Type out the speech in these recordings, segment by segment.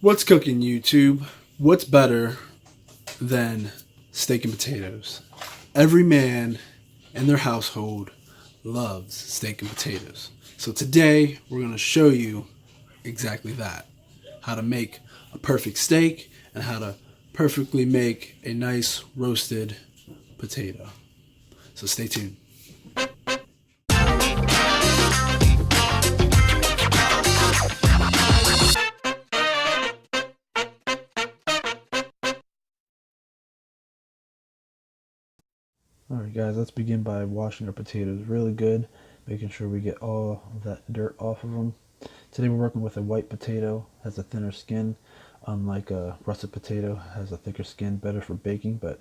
What's cooking, YouTube? What's better than steak and potatoes? Every man in their household loves steak and potatoes. So today we're going to show you exactly that. How to make a perfect steak and how to perfectly make a nice roasted potato. So stay tuned. Alright guys, let's begin by washing our potatoes really good, making sure we get all of that dirt off of them. Today we're working with a white potato, has a thinner skin, unlike a russet potato, has a thicker skin, better for baking, but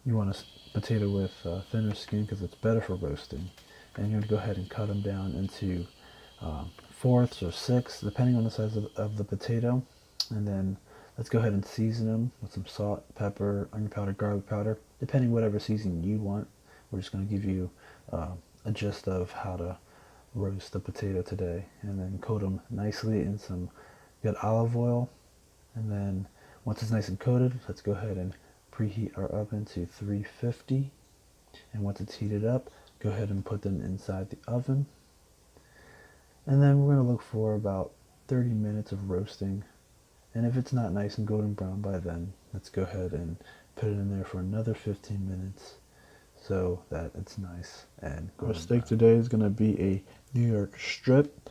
you want a potato with a thinner skin because it's better for roasting. And you're going to go ahead and cut them down into fourths or sixths, depending on the size of the potato. And then let's go ahead and season them with some salt, pepper, onion powder, garlic powder, depending whatever seasoning you want. We're just going to give you a gist of how to roast the potato today. And then coat them nicely in some good olive oil. And then once it's nice and coated, let's go ahead and preheat our oven to 350. And once it's heated up, go ahead and put them inside the oven. And then we're going to look for about 30 minutes of roasting. And if it's not nice and golden brown by then, let's go ahead and put it in there for another 15 minutes so that it's nice and golden. Our steak today is going to be a New York strip.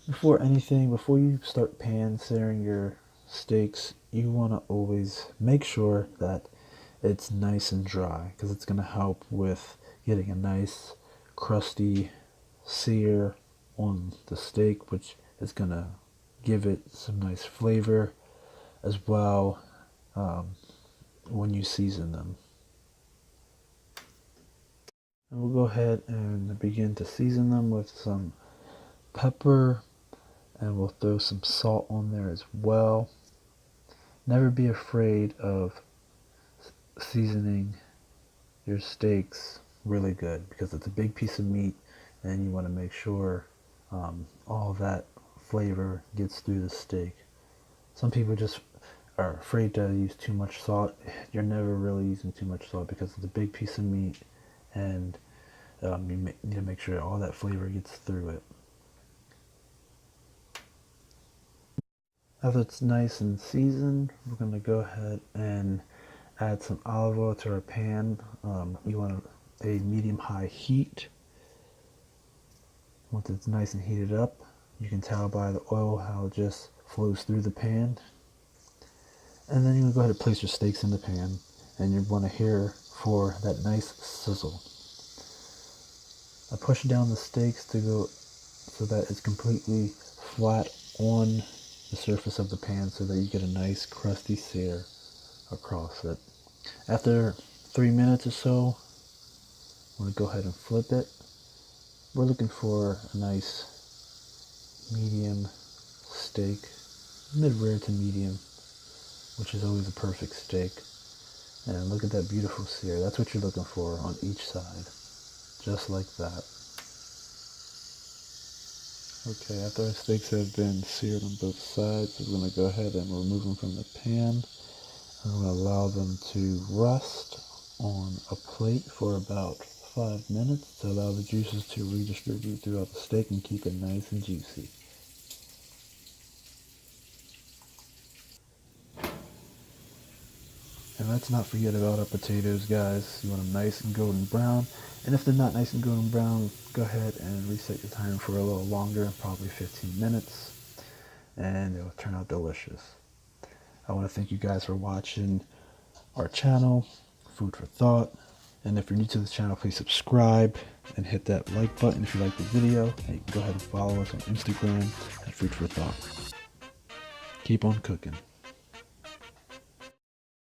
Before you start pan searing your steaks, you want to always make sure that it's nice and dry, because it's going to help with getting a nice crusty sear on the steak, which is going to give it some nice flavor as well when you season them. And we'll go ahead and begin to season them with some pepper, and we'll throw some salt on there as well. Never be afraid of seasoning your steaks really good, because it's a big piece of meat and you want to make sure all that flavor gets through the steak. Some people just are afraid to use too much salt. You're never really using too much salt because it's a big piece of meat, and you need to make sure all that flavor gets through it. After it's nice and seasoned, we're going to go ahead and add some olive oil to our pan. You want a medium-high heat. Once it's nice and heated up, you can tell by the oil how it just flows through the pan. And then you can go ahead and place your steaks in the pan, and you want to hear for that nice sizzle. I push down the steaks to go so that it's completely flat on the surface of the pan, so that you get a nice crusty sear across it. After 3 minutes or so, I'm going to go ahead and flip it. We're looking for a nice medium steak, mid-rare to medium, which is always a perfect steak. And look at that beautiful sear. That's what you're looking for on each side, just like that. Okay, after our steaks have been seared on both sides, we're going to go ahead and remove them from the pan. I'm going to allow them to rest on a plate for about 5 minutes to allow the juices to redistribute throughout the steak and keep it nice and juicy. And let's not forget about our potatoes, guys. You want them nice and golden brown. And if they're not nice and golden brown, go ahead and reset your timer for a little longer, probably 15 minutes. And it'll turn out delicious. I want to thank you guys for watching our channel, Food for Thought. And if you're new to the channel, please subscribe and hit that like button if you like the video. And you can go ahead and follow us on Instagram at Food for Thought. Keep on cooking.